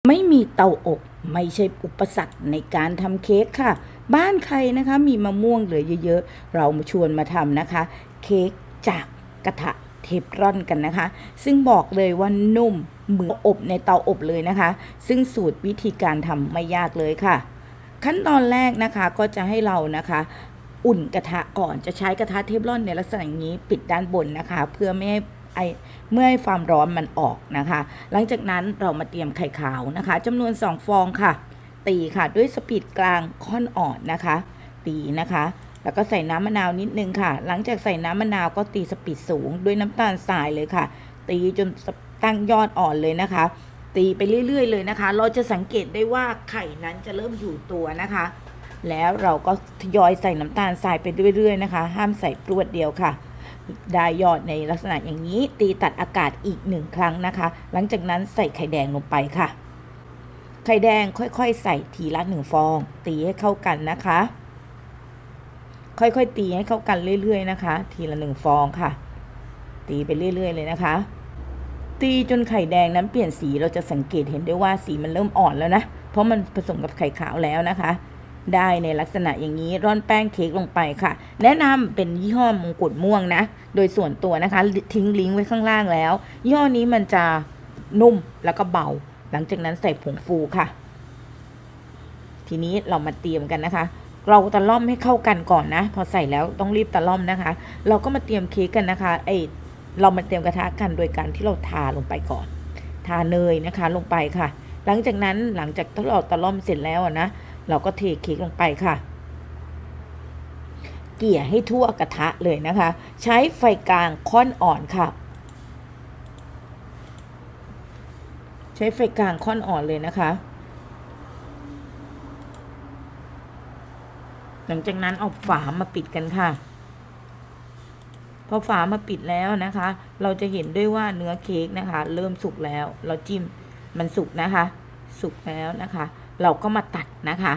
ไม่มีเตาอบไม่ใช่อุปสรรคในการทำเค้กค่ะบ้านใครนะคะมีมะม่วงเหลือเยอะๆเรามาชวนมาทำนะคะเค้กจากกระทะเทฟลอนกันนะคะซึ่งบอกเลยว่านุ่มเหมือนอบในเตาอบเลยนะคะซึ่งสูตรวิธีการทำไม่ยากเลยค่ะขั้นตอนแรกนะคะก็จะให้เรานะคะอุ่นกระทะก่อนจะใช้กระทะเทฟลอนในลักษณะอย่างนี้ปิดด้านบนนะคะเพื่อไม่ให้ความร้อนมันออกนะคะหลังจากนั้นเรามาเตรียมไข่ขาวนะคะจำนวน2ฟองค่ะตีค่ะด้วยสปีดกลางค่อนอ่อนนะคะตีนะคะแล้วก็ใส่น้ำมะนาวนิดนึงค่ะหลังจากใส่น้ำมะนาวก็ตีสปีดสูงด้วยน้ำตาลทรายเลยค่ะตีจนตั้งยอดอ่อนเลยนะคะตีไปเรื่อยๆเลยนะคะเราจะสังเกตได้ว่าไข่นั้นจะเริ่มอยู่ตัวนะคะแล้วเราก็ทยอยใส่น้ำตาลทรายไปเรื่อยๆนะคะห้ามใส่พรวดเดียวค่ะได้ยอดในลักษณะอย่างนี้ตีตัดอากาศอีก1ครั้งนะคะหลังจากนั้นใส่ไข่แดงลงไปค่ะไข่แดงค่อยๆใส่ทีละ1ฟองตีให้เข้ากันนะคะค่อยๆตีให้เข้ากันเรื่อยๆนะคะทีละ1ฟองค่ะตีไปเรื่อยๆเลยนะคะตีจนไข่แดงนั้นเปลี่ยนสีเราจะสังเกตเห็นได้ว่าสีมันเริ่มอ่อนแล้วนะเพราะมันผสมกับไข่ขาวแล้วนะคะได้ในลักษณะอย่างนี้ร่อนแป้งเค้กลงไปค่ะแนะนำเป็นยี่ห้อมงกุฎม่วงนะโดยส่วนตัวนะคะทิ้งลิงก์ไว้ข้างล่างแล้วยี่ห้อนี้มันจะนุ่มแล้วก็เบาหลังจากนั้นใส่ผงฟูค่ะทีนี้เรามาเตรียมกันนะคะเราตะล่อมให้เข้ากันก่อนนะพอใส่แล้วต้องรีบตะล่อมนะคะเราก็มาเตรียมเค้กกันนะคะเรามาเตรียมกระทะกันโดยการที่เราทาลงไปก่อนทาเนยนะคะลงไปค่ะหลังจากที่เราตะล่อมเสร็จแล้วนะเราก็เทเค้กลงไปค่ะเกี่ยให้ทั่วกระทะเลยนะคะใช้ไฟกลางค่อนอ่อนค่ะใช้ไฟกลางค่อนอ่อนเลยนะคะหลังจากนั้นเอาฝามาปิดกันค่ะพอฝามาปิดแล้วนะคะเราจะเห็นด้วยว่าเนื้อเค้กนะคะเริ่มสุกแล้วเราจิ้มมันสุกนะคะสุกแล้วนะคะเราก็มาตัดนะคะ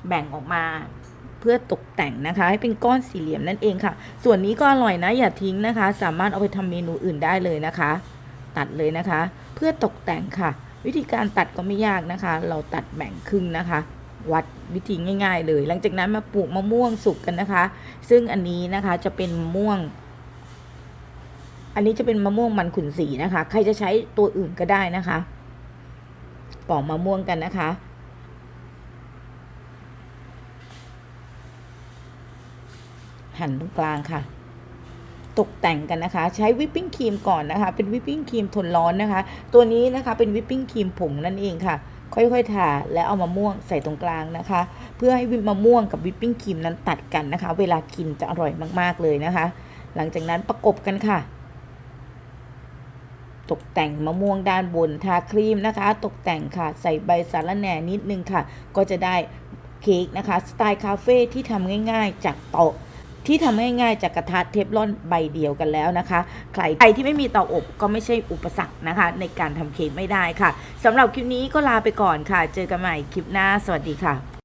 แบ่งออกมาเพื่อตกแต่งนะคะให้เป็นก้อนสี่เหลี่ยมนั่นเองค่ะส่วนนี้ก็อร่อยนะอย่าทิ้งนะคะสามารถเอาไปทำเมนูอื่นได้เลยนะคะตัดเลยนะคะเพื่อตกแต่งค่ะวิธีการตัดก็ไม่ยากนะคะเราตัดแบ่งครึ่งนะคะวัดวิธีง่ายๆเลยหลังจากนั้นมาปลูกมะม่วงสุกกันนะคะซึ่งอันนี้นะคะจะเป็นมะม่วงมันขุนศรีนะคะใครจะใช้ตัวอื่นก็ได้นะคะปอกมะม่วงกันนะคะหั่นตรงกลางค่ะตกแต่งกันนะคะใช้วิปปิ้งครีมก่อนนะคะเป็นวิปปิ้งครีมทนร้อนนะคะตัวนี้นะคะเป็นวิปปิ้งครีมผงนั่นเองค่ะค่อยๆทาแล้วเอามะม่วงใส่ตรงกลางนะคะเพื่อให้มะม่วงกับวิปปิ้งครีมนั้นตัดกันนะคะเวลากินจะอร่อยมากๆเลยนะคะหลังจากนั้นประกบกันค่ะตกแต่งมะม่วงด้านบนทาครีมนะคะตกแต่งค่ะใส่ใบสาระแหน่นิดนึงค่ะก็จะได้เค้กนะคะสไตล์คาเฟ่ที่ทำง่ายๆจากเตาที่ทำง่ายๆจากกระทะเทฟลอนใบเดียวกันแล้วนะคะใครที่ไม่มีเตาอบก็ไม่ใช่อุปสรรคนะคะในการทำเค้กไม่ได้ค่ะสำหรับคลิปนี้ก็ลาไปก่อนค่ะเจอกันใหม่คลิปหน้าสวัสดีค่ะ